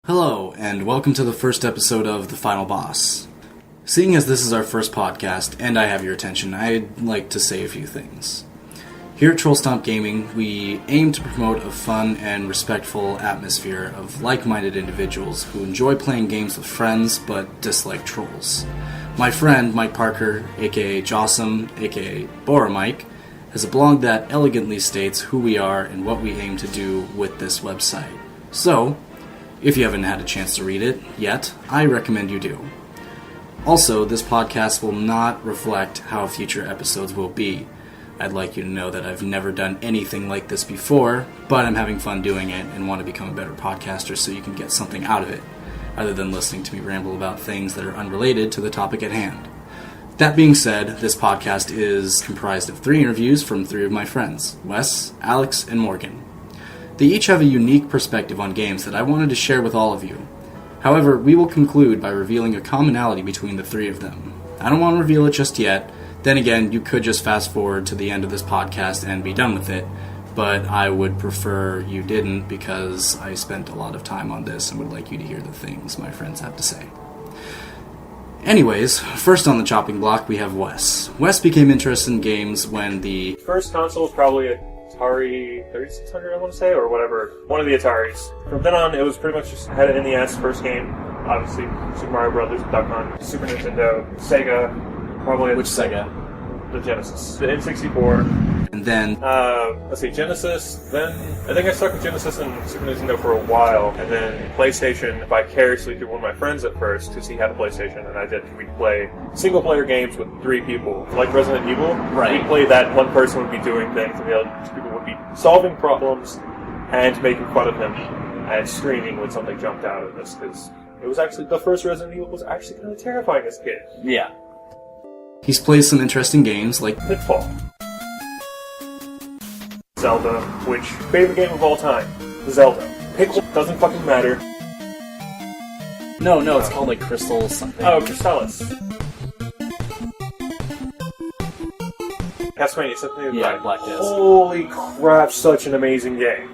Hello, and welcome to the first episode of The Final Boss. Seeing as this is our first podcast, and I have your attention, I'd like to say a few things. Here at Troll Stomp Gaming, we aim to promote a fun and respectful atmosphere of like-minded individuals who enjoy playing games with friends but dislike trolls. My friend, Mike Parker, aka Jossum, aka Bora Mike, has a blog that elegantly states who we are and what we aim to do with this website. So, if you haven't had a chance to read it yet, I recommend you do. Also, this podcast will not reflect how future episodes will be. I'd like you to know that I've never done anything like this before, but I'm having fun doing it and want to become a better podcaster so you can get something out of it, other than listening to me ramble about things that are unrelated to the topic at hand. That being said, this podcast is comprised of 3 interviews from 3 of my friends, Wes, Alex, and Morgan. They each have a unique perspective on games that I wanted to share with all of you. However, we will conclude by revealing a commonality between the 3 of them. I don't want to reveal it just yet. Then again, you could just fast forward to the end of this podcast and be done with it, but I would prefer you didn't because I spent a lot of time on this and would like you to hear the things my friends have to say. Anyways, first on the chopping block we have Wes. Wes became interested in games when the first console was probably Atari 3600, I want to say, or whatever. One of the Ataris. From then on, it was pretty much just had it in the ass. First game, obviously, Super Mario Brothers, Duck Hunt, Super Nintendo, Sega, probably... Which Sega? The Genesis. The N64. And then... let's see, Genesis, then... I think I stuck with Genesis and Super Nintendo for a while, and then PlayStation vicariously through one of my friends at first, because he had a PlayStation, and we'd play single-player games with 3 people. Like Resident Evil, right. We'd play that one person would be doing things, and the other 2 people would be solving problems and making fun of him and screaming when something jumped out of this, because it was actually, the first Resident Evil was actually kind of terrifying as a kid. Yeah. He's played some interesting games like Pitfall, Zelda, which, favorite game of all time, Zelda. Pickle doesn't fucking matter. No, it's called like Crystal something. Oh, Crystalis. Castlevania Symphony of the Night. Black Disc. Holy crap, such an amazing game.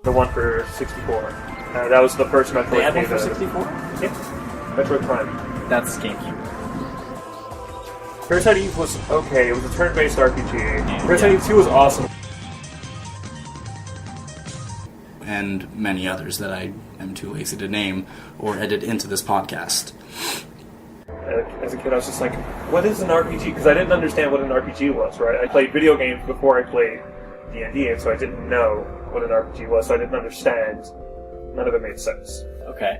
The one for 64. That was the first Metroid game. They had one for 64? Yeah. Metroid Prime. That's GameCube. Parasite Eve was okay. It was a turn-based RPG. Parasite Eve 2 was awesome. And many others that I am too lazy to name or edit into this podcast. As a kid, I was just like, what is an RPG? Because I didn't understand what an RPG was, right? I played video games before I played D&D, and so I didn't know what an RPG was, so I didn't understand. None of it made sense. Okay.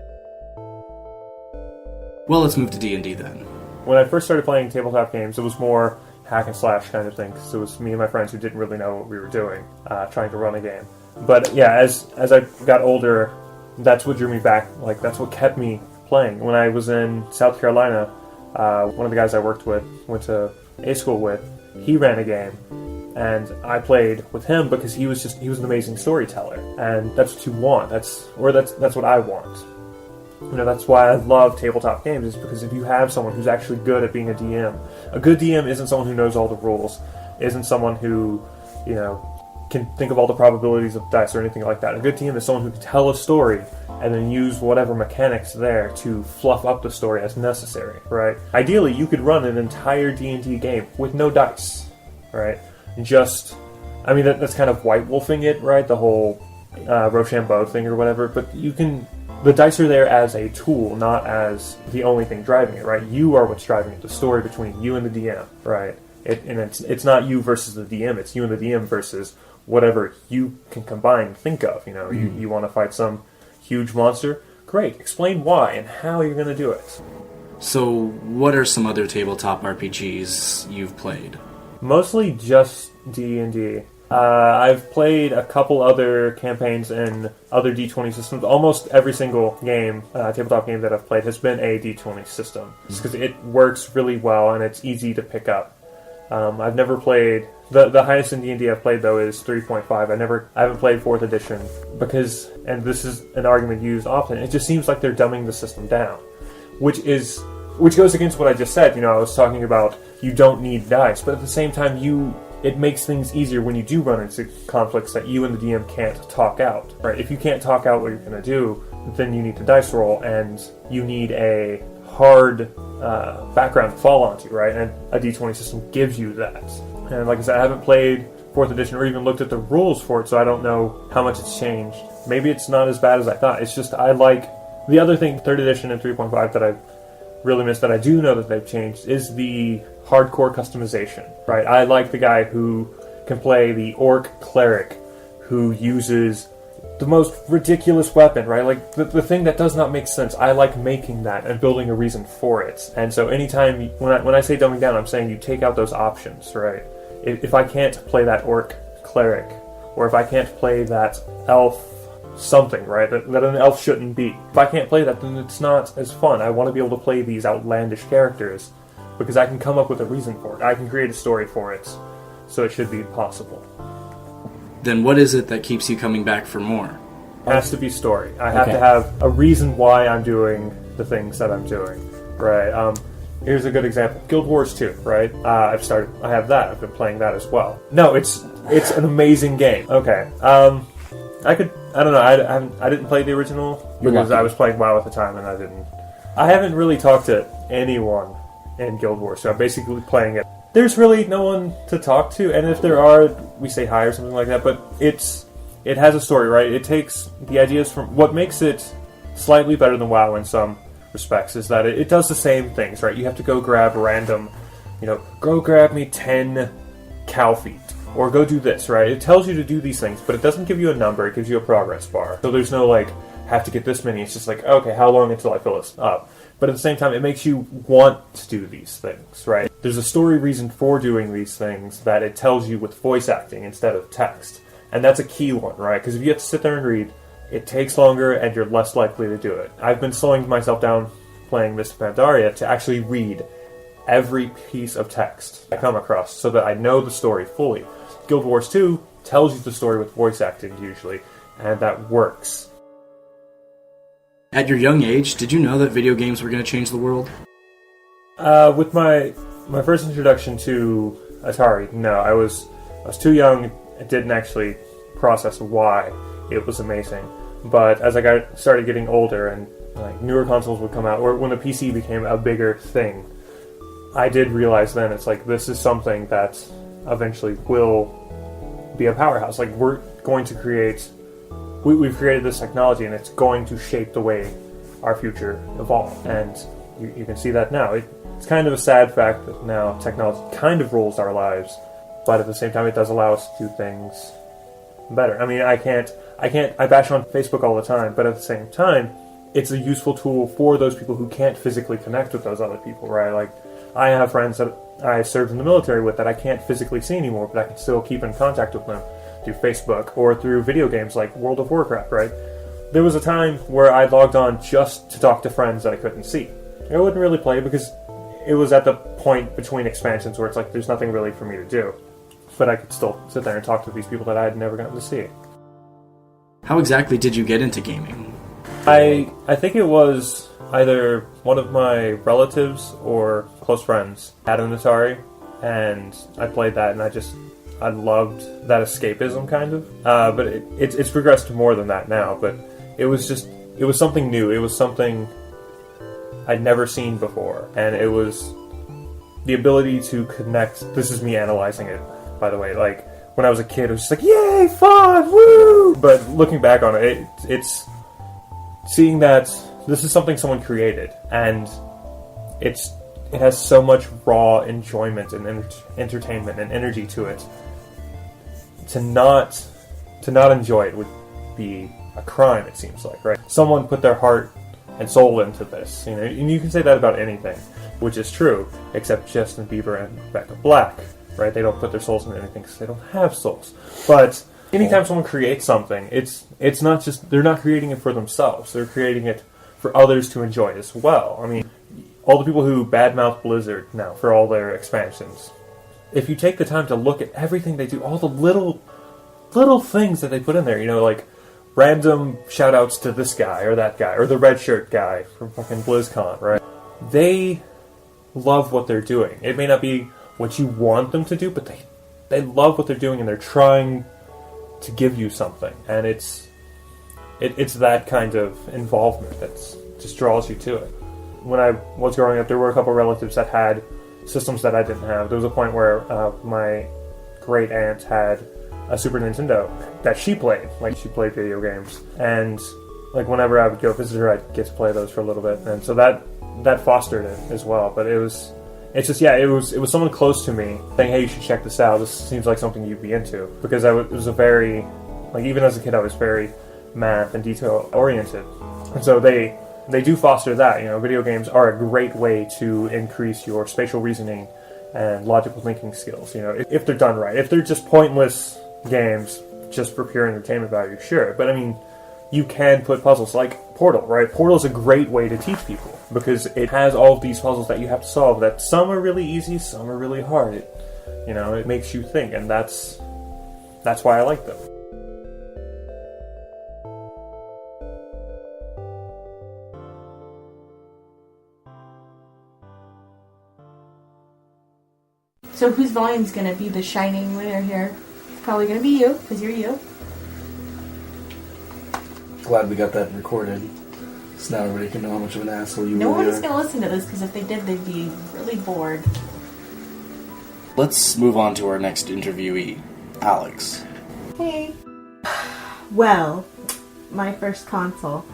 Well, let's move to D&D then. When I first started playing tabletop games, it was more hack and slash kind of thing, because it was me and my friends who didn't really know what we were doing, trying to run a game. But yeah, as I got older, that's what drew me back. Like, that's what kept me playing. When I was in South Carolina, one of the guys I worked with, went to A school with, he ran a game. And I played with him because he was an amazing storyteller. And that's what you want. That's what I want. You know, that's why I love tabletop games, is because if you have someone who's actually good at being a DM, a good DM isn't someone who knows all the rules, isn't someone who, you know, can think of all the probabilities of dice or anything like that. A good DM is someone who can tell a story and then use whatever mechanics there to fluff up the story as necessary, right? Ideally, you could run an entire D&D game with no dice, right? Just, I mean, that's kind of white wolfing it, right? The whole Rochambeau thing or whatever, but you can... The dice are there as a tool, not as the only thing driving it, right? You are what's driving it, the story between you and the DM, right? It's not you versus the DM, it's you and the DM versus whatever you can combine and think of, you know? Mm-hmm. You want to fight some huge monster? Great, explain why and how you're going to do it. So, what are some other tabletop RPGs you've played? Mostly just D&D. I've played a couple other campaigns in other D20 systems. Almost every single game, tabletop game that I've played has been a D20 system. Just because it works really well and it's easy to pick up. I've never played... The highest in D&D I've played, though, is 3.5. I haven't played 4th edition because, and this is an argument used often, it just seems like they're dumbing the system down. Which goes against what I just said. You know, I was talking about you don't need dice, but at the same time, you it makes things easier when you do run into conflicts that you and the DM can't talk out, right? If you can't talk out what you're going to do, then you need to dice roll, and you need a hard background to fall onto, right? And a D20 system gives you that. And like I said, I haven't played 4th edition or even looked at the rules for it, so I don't know how much it's changed. Maybe it's not as bad as I thought. It's just I like... The other thing, 3rd edition and 3.5 that I really missed that I do know that they've changed is the hardcore customization, right? I like the guy who can play the orc cleric who uses the most ridiculous weapon, right? Like the thing that does not make sense. I like making that and building a reason for it. And so anytime, when I say dumbing down, I'm saying you take out those options, right? If I can't play that orc cleric, or if I can't play that elf something, right, that an elf shouldn't be. If I can't play that, then it's not as fun. I want to be able to play these outlandish characters because I can come up with a reason for it. I can create a story for it, so it should be possible. Then what is it that keeps you coming back for more? It has to be story. I have to have a reason why I'm doing the things that I'm doing, right? Here's a good example. Guild Wars 2, right? I have that. I've been playing that as well. No, it's an amazing game. Okay. I don't know. I didn't play the original because I was playing WoW at the time, and I haven't really talked to anyone in Guild Wars, so I'm basically playing it. There's really no one to talk to, and if there are, we say hi or something like that. But it has a story, right? It takes the ideas from what makes it slightly better than WoW in some respects is that it does the same things, right? You have to go grab random, go grab me 10 cow feet. Or go do this, right? It tells you to do these things, but it doesn't give you a number, it gives you a progress bar. So there's no, have to get this many. It's just okay, how long until I fill this up? But at the same time, it makes you want to do these things, right? There's a story reason for doing these things that it tells you with voice acting instead of text. And that's a key one, right? Because if you have to sit there and read, it takes longer and you're less likely to do it. I've been slowing myself down playing Mists of Pandaria to actually read every piece of text I come across so that I know the story fully. Guild Wars 2 tells you the story with voice acting, usually, and that works. At your young age, did you know that video games were going to change the world? With my first introduction to Atari, no, I was too young and didn't actually process why it was amazing. But as I started getting older and newer consoles would come out, or when the PC became a bigger thing, I did realize then this is something that eventually will be a powerhouse. We're going to create... We've created this technology, and it's going to shape the way our future evolves. And you can see that now. It's kind of a sad fact that now technology kind of rules our lives, but at the same time, it does allow us to do things better. I mean, I bash on Facebook all the time, but at the same time, it's a useful tool for those people who can't physically connect with those other people, right? I have friends that I served in the military with that I can't physically see anymore, but I can still keep in contact with them through Facebook or through video games like World of Warcraft, right? There was a time where I logged on just to talk to friends that I couldn't see. I wouldn't really play because it was at the point between expansions where it's there's nothing really for me to do. But I could still sit there and talk to these people that I had never gotten to see. How exactly did you get into gaming? I think it was either one of my relatives or close friends had an Atari, and I played that, and I loved that escapism, kind of. But it's progressed to more than that now, but it was something new. It was something I'd never seen before, and it was the ability to connect. This is me analyzing it, by the way. When I was a kid, it was just yay, fun, woo! But looking back on it, it's seeing that this is something someone created, and it has so much raw enjoyment and entertainment and energy to it. To not enjoy it would be a crime, it seems like, right? Someone put their heart and soul into this, and you can say that about anything, which is true, except Justin Bieber and Rebecca Black, right? They don't put their souls into anything because they don't have souls. But anytime someone creates something, it's not just, they're not creating it for themselves, they're creating it for others to enjoy as well. I mean, all the people who badmouth Blizzard now for all their expansions, if you take the time to look at everything they do, all the little things that they put in there, random shout-outs to this guy or that guy, or the red shirt guy from fucking BlizzCon, right? They love what they're doing. It may not be what you want them to do, but they love what they're doing and they're trying to give you something, and it's that kind of involvement that just draws you to it. When I was growing up, there were a couple relatives that had systems that I didn't have. There was a point where my great aunt had a Super Nintendo that she played. Like, she played video games, and like whenever I would go visit her, I'd get to play those for a little bit, and so that fostered it as well. But it was someone close to me saying, "Hey, you should check this out. This seems like something you'd be into." Because it was a very, like, even as a kid, I was very math and detail oriented, and so they do foster that. You know, video games are a great way to increase your spatial reasoning and logical thinking skills. You know, if they're done right. If they're just pointless games just for pure entertainment value, sure. But I mean, you can put puzzles like Portal, right? Portal is a great way to teach people because it has all of these puzzles that you have to solve. That some are really easy, some are really hard. It makes you think, and that's why I like them. So whose volume's going to be the shining winner here? It's probably going to be you, because you're you. Glad we got that recorded. So now everybody can know how much of an asshole you No really one is are. going to listen to this, because if they did, they'd be really bored. Let's move on to our next interviewee, Alex. Hey. Well, my first console.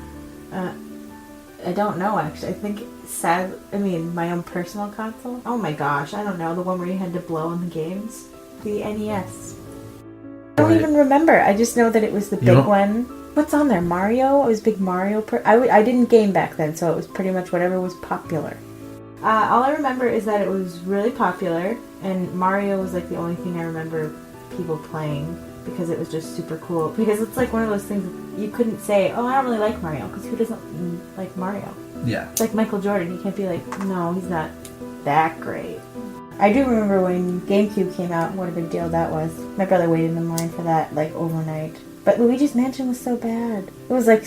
I don't know, actually. I think my own personal console. Oh my gosh, I don't know. The one where you had to blow on the games. The NES. I don't even remember. I just know that it was the big one. What's on there? Mario? I was a big Mario I didn't game back then, so it was pretty much whatever was popular. All I remember is that it was really popular, and Mario was like the only thing I remember people playing, because it was just super cool. Because it's like one of those things that you couldn't say, "Oh, I don't really like Mario," because who doesn't like Mario? Yeah. It's like Michael Jordan. You can't be like, "No, he's not that great." I do remember when GameCube came out, what a big deal that was. My brother waited in line for that, like, overnight. But Luigi's Mansion was so bad. It was like,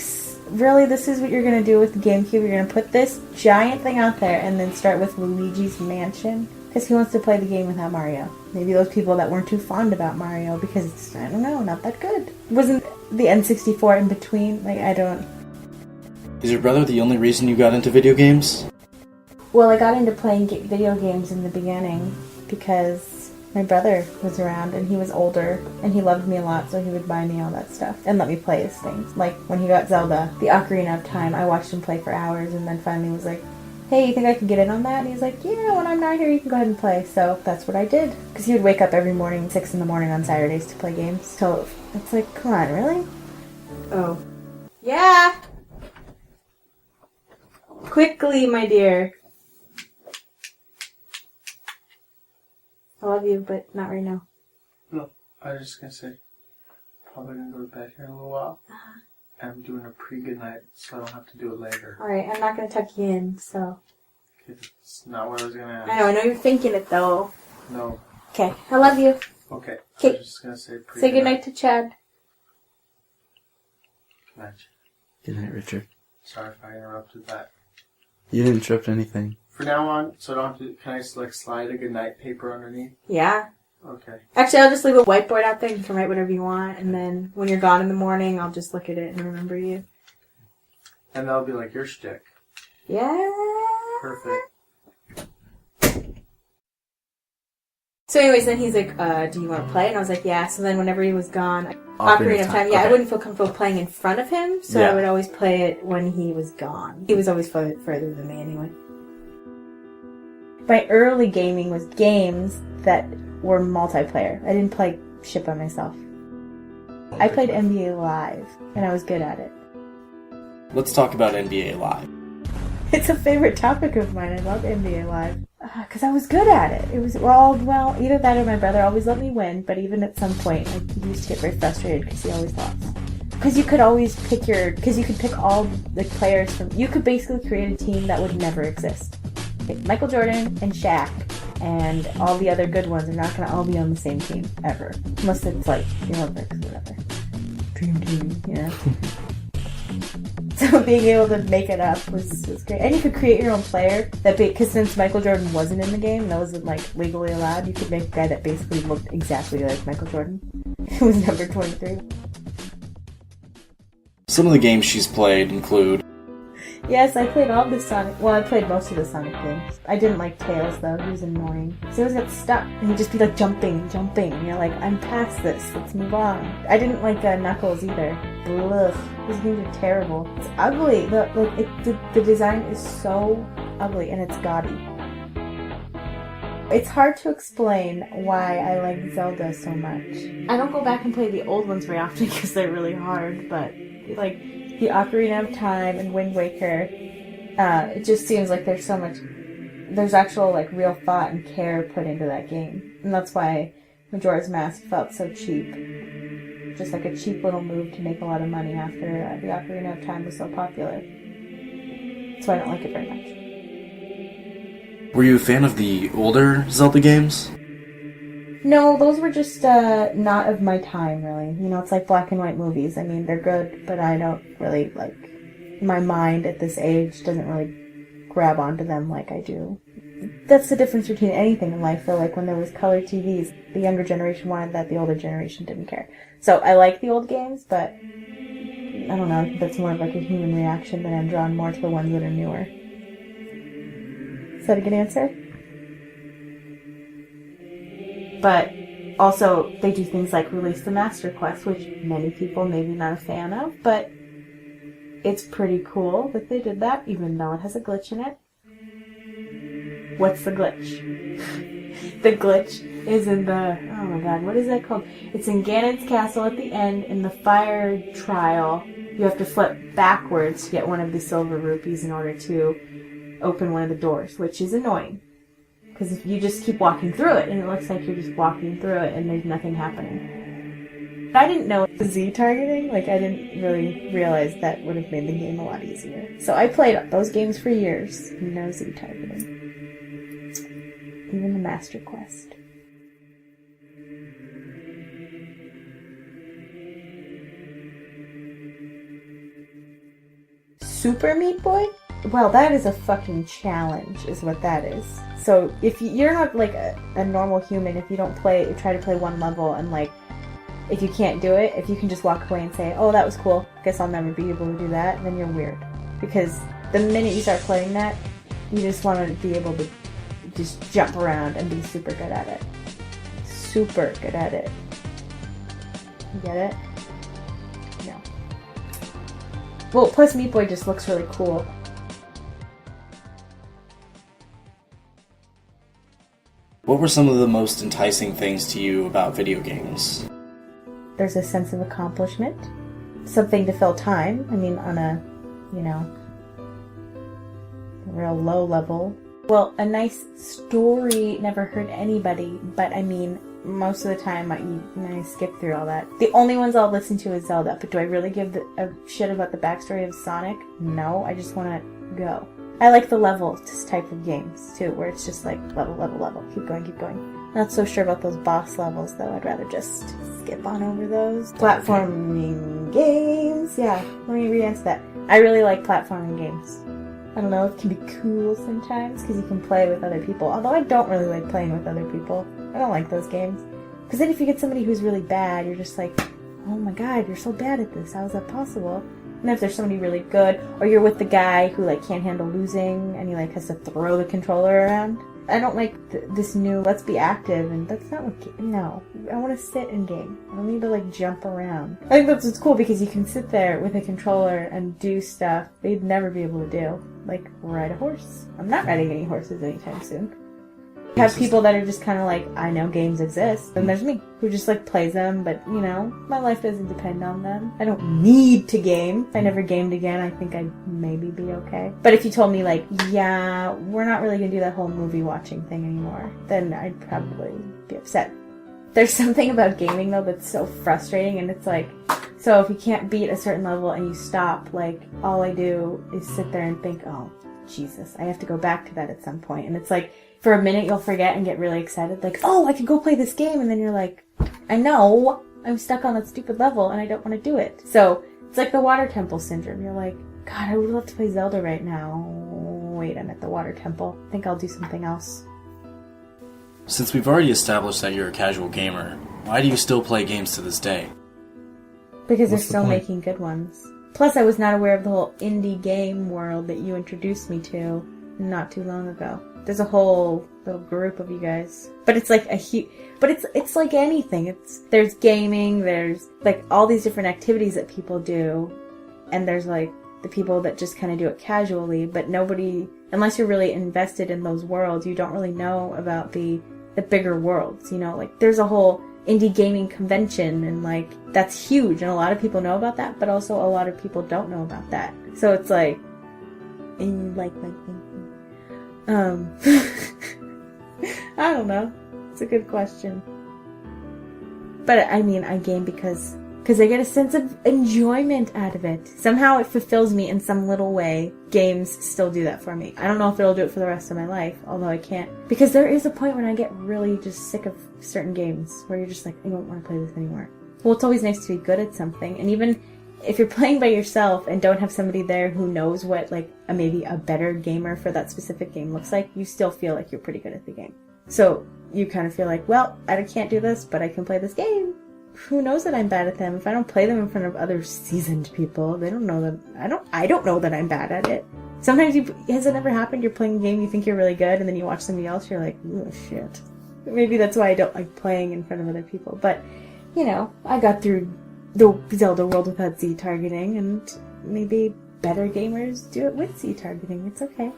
really, this is what you're going to do with the GameCube? You're going to put this giant thing out there and then start with Luigi's Mansion? Because who wants to play the game without Mario? Maybe those people that weren't too fond about Mario because it's, I don't know, not that good. Wasn't the N64 in between? Like, I don't... Is your brother the only reason you got into video games? Well, I got into playing video games in the beginning because my brother was around and he was older and he loved me a lot, so he would buy me all that stuff and let me play his things. Like when he got Zelda, the Ocarina of Time, I watched him play for hours and then finally was like, "Hey, you think I can get in on that?" And he's like, "Yeah, when I'm not here, you can go ahead and play." So that's what I did. Because he would wake up every morning, 6 in the morning on Saturdays to play games. So it's like, come on, really? Oh. Yeah! Quickly, my dear. I love you, but not right now. No, I was just gonna say, probably gonna go to bed here in a little while. And I'm doing a pre-good night, so I don't have to do it later. Alright, I'm not gonna tuck you in, so... It's not what I was gonna ask. I know you're thinking it, though. No. Okay, I love you. Okay. Okay. I was just gonna say pre-good Say goodnight to Chad. Good night. Good night, Richard. Sorry if I interrupted that. You didn't interrupt anything. For now on, so I don't have to, can I like slide a goodnight paper underneath? Yeah. Okay. Actually, I'll just leave a whiteboard out there. You can write whatever you want, and then when you're gone in the morning, I'll just look at it and remember you. And that'll be like your shtick. Yeah. Perfect. So anyways, then he's like, do you want to play? And I was like, yeah. So then whenever he was gone, Ocarina of Time. yeah, Okay. I wouldn't feel comfortable playing in front of him, so Yeah. I would always play it when he was gone. He was always further than me anyway. My early gaming was games that were multiplayer. I didn't play shit by myself. I played NBA Live, and I was good at it. Let's talk about NBA Live. It's a favorite topic of mine. I love NBA Live. Because I was good at it. It was, well, either that or my brother always let me win, but even at some point, I used to get very frustrated because he always lost. Because you could always pick because you could pick all the players from, you could basically create a team that would never exist. Like Michael Jordan and Shaq and all the other good ones are not going to all be on the same team, ever. Unless it's like the Olympics or whatever. Dream team, you know? So being able to make it up was great. And you could create your own player, because since Michael Jordan wasn't in the game, that wasn't like legally allowed, you could make a guy that basically looked exactly like Michael Jordan. Who was number 23. Some of the games she's played include... Yes, I played all the Sonic... Well, I played most of the Sonic games. I didn't like Tails, though. He was annoying. He always got stuck, and he'd just be, like, jumping. And you're like, I'm past this. Let's move on. I didn't like Knuckles, either. Ugh. These games are terrible. It's ugly. The design is so ugly, and it's gaudy. It's hard to explain why I like Zelda so much. I don't go back and play the old ones very often because they're really hard, but, like... the Ocarina of Time and Wind Waker, it just seems like there's actual, like, real thought and care put into that game. And that's why Majora's Mask felt so cheap. Just like a cheap little move to make a lot of money after the Ocarina of Time was so popular. So I don't like it very much. Were you a fan of the older Zelda games? No, those were just not of my time, really. You know, it's like black and white movies. I mean, they're good, but I don't really, like... my mind at this age doesn't really grab onto them like I do. That's the difference between anything in life, though. Like, when there was color TVs, the younger generation wanted that, the older generation didn't care. So, I like the old games, but... I don't know, I think that's more of like a human reaction, that I'm drawn more to the ones that are newer. Is that a good answer? But also, they do things like release the Master Quest, which many people may be not a fan of, but it's pretty cool that they did that, even though it has a glitch in it. What's the glitch? The glitch is in the... oh my god, what is that called? It's in Ganon's castle at the end, in the fire trial. You have to flip backwards to get one of the silver rupees in order to open one of the doors, which is annoying. Because if you just keep walking through it, and it looks like you're just walking through it, and there's nothing happening. I didn't know the Z targeting. Like, I didn't really realize that would have made the game a lot easier. So I played those games for years. No Z targeting. Even the Master Quest. Super Meat Boy? Well, that is a fucking challenge, is what that is. So, if you're not, like, a normal human, if you don't try to play one level, and, like, if you can't do it, if you can just walk away and say, oh, that was cool, guess I'll never be able to do that, then you're weird. Because the minute you start playing that, you just want to be able to just jump around and be super good at it. Super good at it. You get it? No. Well, plus Meat Boy just looks really cool. What were some of the most enticing things to you about video games? There's a sense of accomplishment. Something to fill time. I mean, on a, real low level. Well, a nice story never hurt anybody, but I mean, most of the time I skip through all that. The only ones I'll listen to is Zelda, but do I really give a shit about the backstory of Sonic? No, I just want to go. I like the levels type of games, too, where it's just like level, keep going. Not so sure about those boss levels, though. I'd rather just skip on over those. Platforming games. Yeah, let me re-answer that. I really like platforming games. I don't know, it can be cool sometimes, because you can play with other people. Although I don't really like playing with other people. I don't like those games. Because then if you get somebody who's really bad, you're just like, oh my god, you're so bad at this. How is that possible? And if there's somebody really good, or you're with the guy who, like, can't handle losing, and he, like, has to throw the controller around. I don't like this new, let's be active, and that's not what, no. I want to sit and game. I don't need to, like, jump around. I think that's what's cool, because you can sit there with a controller and do stuff that you'd never be able to do. Like, ride a horse. I'm not riding any horses anytime soon. You have people that are just kind of like, I know games exist, and there's me, who just, like, plays them, but, my life doesn't depend on them. I don't need to game. If I never gamed again, I think I'd maybe be okay. But if you told me, like, yeah, we're not really gonna do that whole movie watching thing anymore, then I'd probably be upset. There's something about gaming, though, that's so frustrating, and it's like, so if you can't beat a certain level and you stop, like, all I do is sit there and think, oh, Jesus, I have to go back to that at some point. And it's like, for a minute you'll forget and get really excited, like, oh, I can go play this game, and then you're like, I know, I'm stuck on that stupid level and I don't want to do it. So, it's like the water temple syndrome. You're like, God, I would love to play Zelda right now. Wait, I'm at the water temple. I think I'll do something else. Since we've already established that you're a casual gamer, why do you still play games to this day? Because they're What's the still point? making good ones. Plus, I was not aware of the whole indie game world that you introduced me to not too long ago. There's a whole little group of you guys. But it's like a huge... But it's like anything. There's gaming, there's like all these different activities that people do. And there's like the people that just kind of do it casually. But nobody... Unless you're really invested in those worlds, you don't really know about the bigger worlds. You know, like there's a whole indie gaming convention, and like that's huge, and a lot of people know about that, but also a lot of people don't know about that. So it's like, and you like my thinking. I don't know. It's a good question. But I mean, I game because I get a sense of enjoyment out of it. Somehow it fulfills me in some little way. Games still do that for me. I don't know if it'll do it for the rest of my life, although I can't. Because there is a point when I get really just sick of certain games, where you're just like, I don't want to play this anymore. Well, it's always nice to be good at something. And even if you're playing by yourself and don't have somebody there who knows what, like, maybe a better gamer for that specific game looks like, you still feel like you're pretty good at the game. So you kind of feel like, well, I can't do this, but I can play this game. Who knows that I'm bad at them? If I don't play them in front of other seasoned people, they don't know that I don't know that I'm bad at it. Sometimes has it ever happened? You're playing a game, you think you're really good, and then you watch somebody else, you're like, oh shit. Maybe that's why I don't like playing in front of other people. But, you know, I got through the Zelda world without Z targeting, and maybe better gamers do it with Z targeting. It's okay.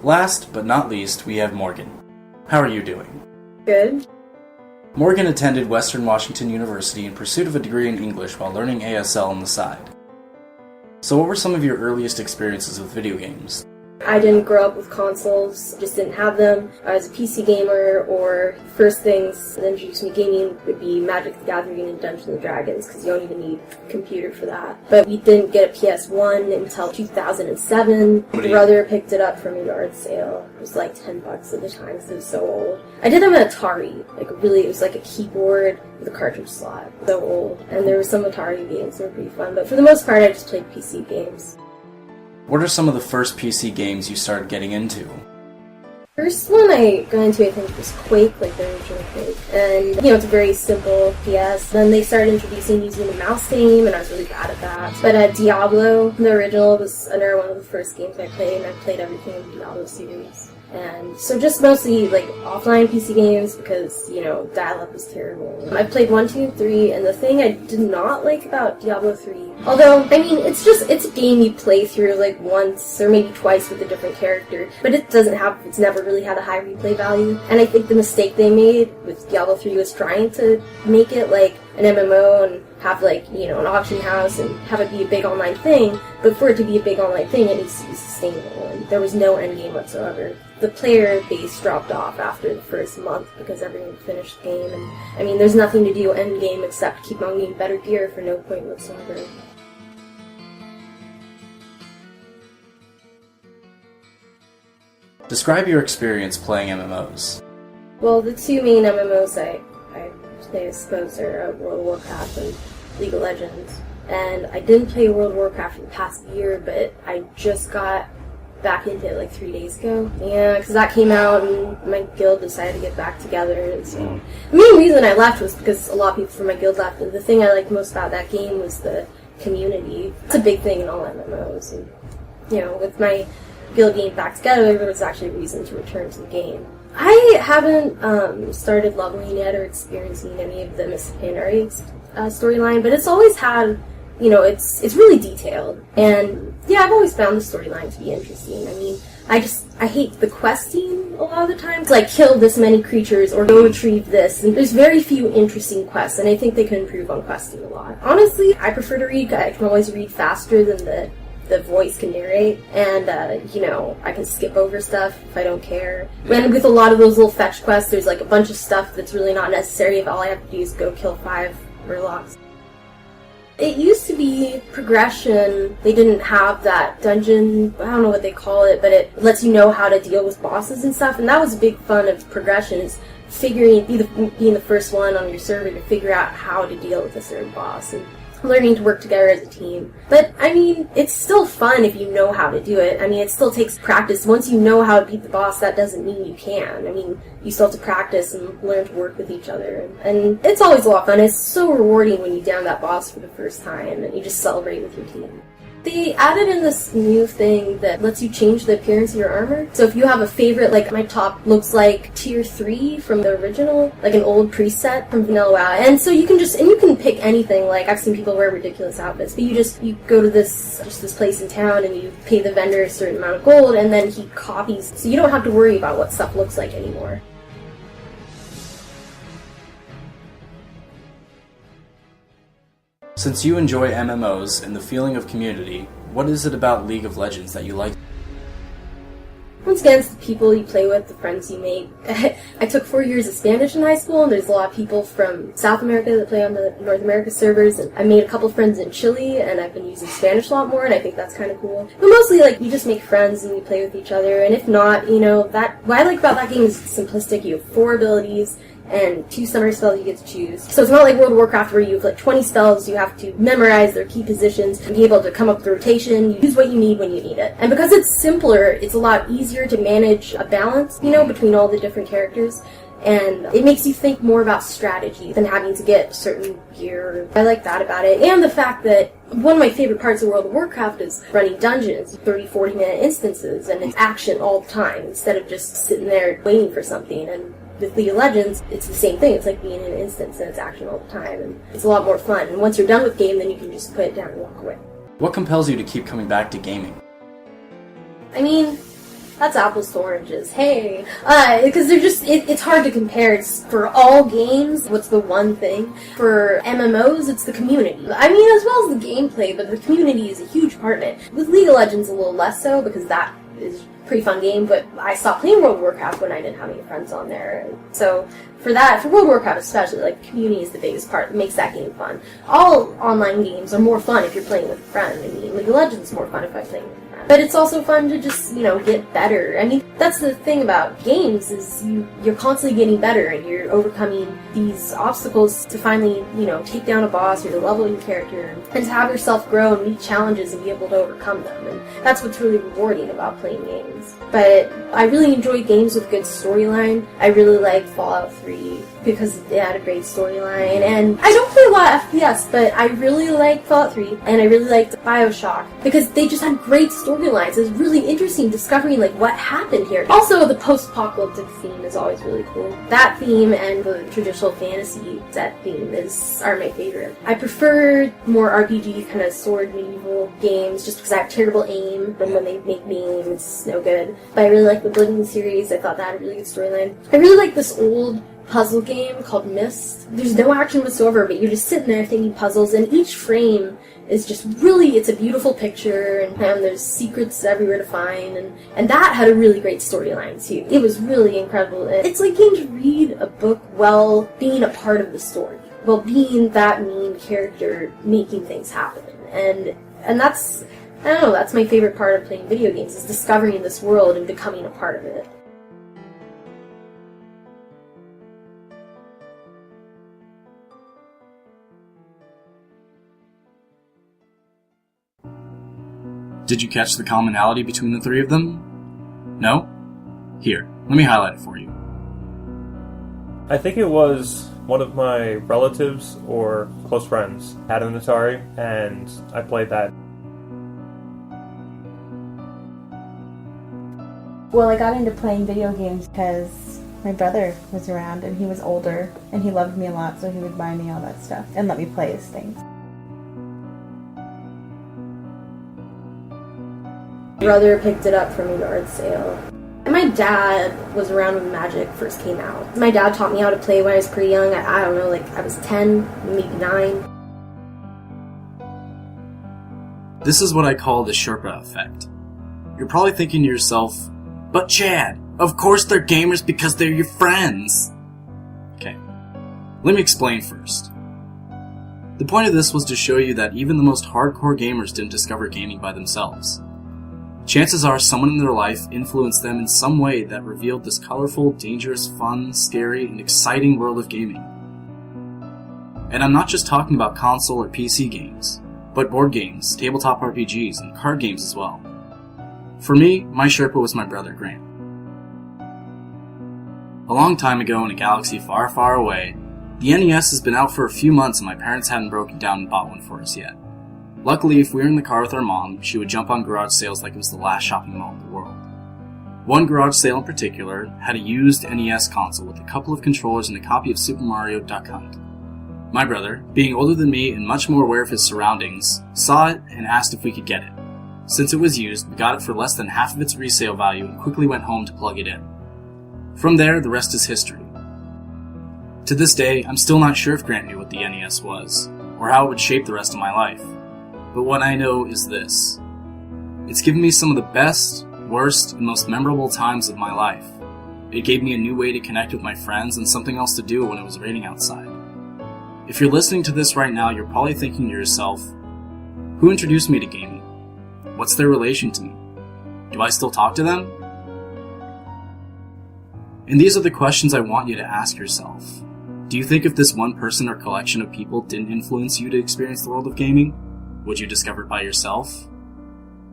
Last but not least, we have Morgan. How are you doing? Good. Morgan attended Western Washington University in pursuit of a degree in English while learning ASL on the side. So what were some of your earliest experiences with video games? I didn't grow up with consoles, just didn't have them. I was a PC gamer, or first things that introduced me to gaming would be Magic the Gathering and Dungeons and Dragons, because you don't even need a computer for that. But we didn't get a PS1 until 2007. My brother picked it up from a yard sale. It was like $10 at the time, because it was so old. I did have an Atari, it was like a keyboard with a cartridge slot. So old. And there were some Atari games that were pretty fun, but for the most part I just played PC games. What are some of the first PC games you started getting into? First one I got into, I think, was Quake, like the original Quake. And, it's a very simple PS. Then they started introducing using the mouse aim, and I was really bad at that. But Diablo, the original, was another one of the first games I played, and I played everything in the Diablo series. And so just mostly, offline PC games, because, dial-up was terrible. I played 1, 2, 3, and the thing I did not like about Diablo 3, although, it's a game you play through, once or maybe twice with a different character, but it's never really had a high replay value. And I think the mistake they made with Diablo 3 was trying to make it like an MMO and have an auction house and have it be a big online thing, but for it to be a big online thing, it needs to be sustainable, and there was no endgame whatsoever. The player base dropped off after the first month because everyone finished the game, and there's nothing to do endgame except keep on getting better gear for no point whatsoever. Describe your experience playing MMOs. Well, the two main MMOs I play, I suppose, are World of Warcraft and League of Legends. And I didn't play World of Warcraft for the past year, but I just got back into it 3 days ago. Yeah, because that came out and my guild decided to get back together. And so the main reason I left was because a lot of people from my guild left. And the thing I liked most about that game was the community. It's a big thing in all MMOs. And, with my guild getting back together, there was actually a reason to return to the game. I haven't started leveling yet or experiencing any of the Miss Pandary's storyline, but it's always had, it's really detailed. And, yeah, I've always found the storyline to be interesting. I hate the questing a lot of the time. It's kill this many creatures or go retrieve this. And there's very few interesting quests, and I think they could improve on questing a lot. Honestly, I prefer to read. I can always read faster than the voice can narrate, and, I can skip over stuff if I don't care. And with a lot of those little fetch quests, there's, a bunch of stuff that's really not necessary if all I have to do is go kill 5 murlocs. It used to be progression. They didn't have that dungeon, I don't know what they call it, but it lets you know how to deal with bosses and stuff, and that was a big fun of progression, is being the first one on your server to figure out how to deal with a certain boss, and learning to work together as a team. But, I mean, it's still fun if you know how to do it. I mean, it still takes practice. Once you know how to beat the boss, that doesn't mean you can. I mean, you still have to practice and learn to work with each other. And it's always a lot of fun. It's so rewarding when you down that boss for the first time and you just celebrate with your team. They added in this new thing that lets you change the appearance of your armor. So if you have a favorite, like my top looks like tier 3 from the original, like an old preset from Vanilla WoW. And so you can you can pick anything. Like I've seen people wear ridiculous outfits, but you go to this place in town and you pay the vendor a certain amount of gold, and then he copies. So you don't have to worry about what stuff looks like anymore. Since you enjoy MMOs and the feeling of community, what is it about League of Legends that you like? Once again, it's the people you play with, the friends you make. I took 4 years of Spanish in high school, and there's a lot of people from South America that play on the North America servers, and I made a couple friends in Chile, and I've been using Spanish a lot more, and I think that's kind of cool. But mostly, you just make friends and you play with each other, and if not, what I like about that game is it's simplistic. You have 4 abilities, and 2 summary spells you get to choose. So it's not like World of Warcraft where you have 20 spells, you have to memorize their key positions and be able to come up with a rotation. You use what you need when you need it. And because it's simpler, it's a lot easier to manage a balance, between all the different characters. And it makes you think more about strategy than having to get certain gear. I like that about it. And the fact that one of my favorite parts of World of Warcraft is running dungeons, 30, 40-minute instances, and it's action all the time instead of just sitting there waiting for something. And with League of Legends, it's the same thing. It's like being in an instance and it's action all the time, and it's a lot more fun. And once you're done with the game, then you can just put it down and walk away. What compels you to keep coming back to gaming? I mean, that's apples to oranges. Hey! Because it's hard to compare. It's for all games, what's the one thing? For MMOs, it's the community. I mean, as well as the gameplay, but the community is a huge part of it. With League of Legends, a little less so, because that is pretty fun game, but I stopped playing World of Warcraft when I didn't have any friends on there. So for World of Warcraft especially, community is the biggest part that makes that game fun. All online games are more fun if you're playing with a friend. I mean, League of Legends is more fun if I'm playing with a friend. But it's also fun to just, get better. I mean, that's the thing about games, is you're constantly getting better and you're overcoming these obstacles to finally, take down a boss or to level your character and to have yourself grow and meet challenges and be able to overcome them. And that's what's really rewarding about playing games. But I really enjoy games with good storyline. I really like Fallout 3 because it had a great storyline. And I don't play a lot of FPS, but I really like Fallout 3 and I really liked BioShock because they just had great storylines. It was really interesting discovering what happened here. Also, the post-apocalyptic theme is always really cool. That theme and the traditional fantasy set theme are my favorite. I prefer more RPG kind of sword medieval games just because I have terrible aim, and when they make me aim, it's no good. But I really like the Blizzard series. I thought that had a really good storyline. I really like this old puzzle game called Myst. There's no action whatsoever, but you're just sitting there thinking puzzles, and each frame is just it's a beautiful picture, and there's secrets everywhere to find, and that had a really great storyline too. It was really incredible. It's like getting to read a book while being a part of the story, while being that main character making things happen, and that's, I don't know, that's my favorite part of playing video games, is discovering this world and becoming a part of it. Did you catch the commonality between the 3 of them? No? Here, let me highlight it for you. I think it was one of my relatives or close friends had an Atari, and I played that. Well, I got into playing video games because my brother was around and he was older and he loved me a lot, so he would buy me all that stuff and let me play his things. My brother picked it up from a yard sale. And my dad was around when Magic first came out. My dad taught me how to play when I was pretty young. I don't know, I was 10, maybe 9. This is what I call the Sherpa effect. You're probably thinking to yourself, but Chad, of course they're gamers because they're your friends. Okay, let me explain first. The point of this was to show you that even the most hardcore gamers didn't discover gaming by themselves. Chances are someone in their life influenced them in some way that revealed this colorful, dangerous, fun, scary, and exciting world of gaming. And I'm not just talking about console or PC games, but board games, tabletop RPGs, and card games as well. For me, my Sherpa was my brother Grant. A long time ago in a galaxy far, far away, the NES has been out for a few months and my parents hadn't broken down and bought one for us yet. Luckily, if we were in the car with our mom, she would jump on garage sales like it was the last shopping mall in the world. One garage sale in particular had a used NES console with a couple of controllers and a copy of Super Mario Duck Hunt. My brother, being older than me and much more aware of his surroundings, saw it and asked if we could get it. Since it was used, we got it for less than half of its resale value and quickly went home to plug it in. From there, the rest is history. To this day, I'm still not sure if Grant knew what the NES was, or how it would shape the rest of my life. But what I know is this. It's given me some of the best, worst, and most memorable times of my life. It gave me a new way to connect with my friends and something else to do when it was raining outside. If you're listening to this right now, you're probably thinking to yourself, who introduced me to gaming? What's their relation to me? Do I still talk to them? And these are the questions I want you to ask yourself. Do you think if this one person or collection of people didn't influence you to experience the world of gaming, would you discover it by yourself?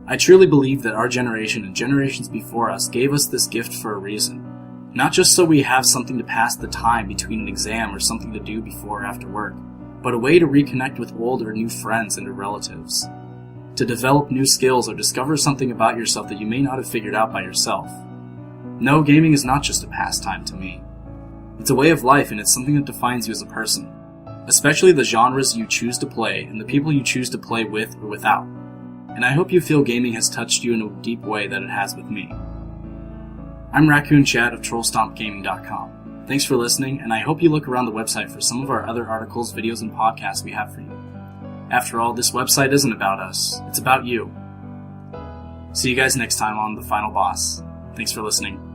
I truly believe that our generation and generations before us gave us this gift for a reason. Not just so we have something to pass the time between an exam or something to do before or after work, but a way to reconnect with old or new friends and relatives. To develop new skills or discover something about yourself that you may not have figured out by yourself. No, gaming is not just a pastime to me. It's a way of life and it's something that defines you as a person. Especially the genres you choose to play and the people you choose to play with or without. And I hope you feel gaming has touched you in a deep way that it has with me. I'm Raccoon Chad of TrollStompGaming.com. Thanks for listening, and I hope you look around the website for some of our other articles, videos, and podcasts we have for you. After all, this website isn't about us, it's about you. See you guys next time on The Final Boss. Thanks for listening.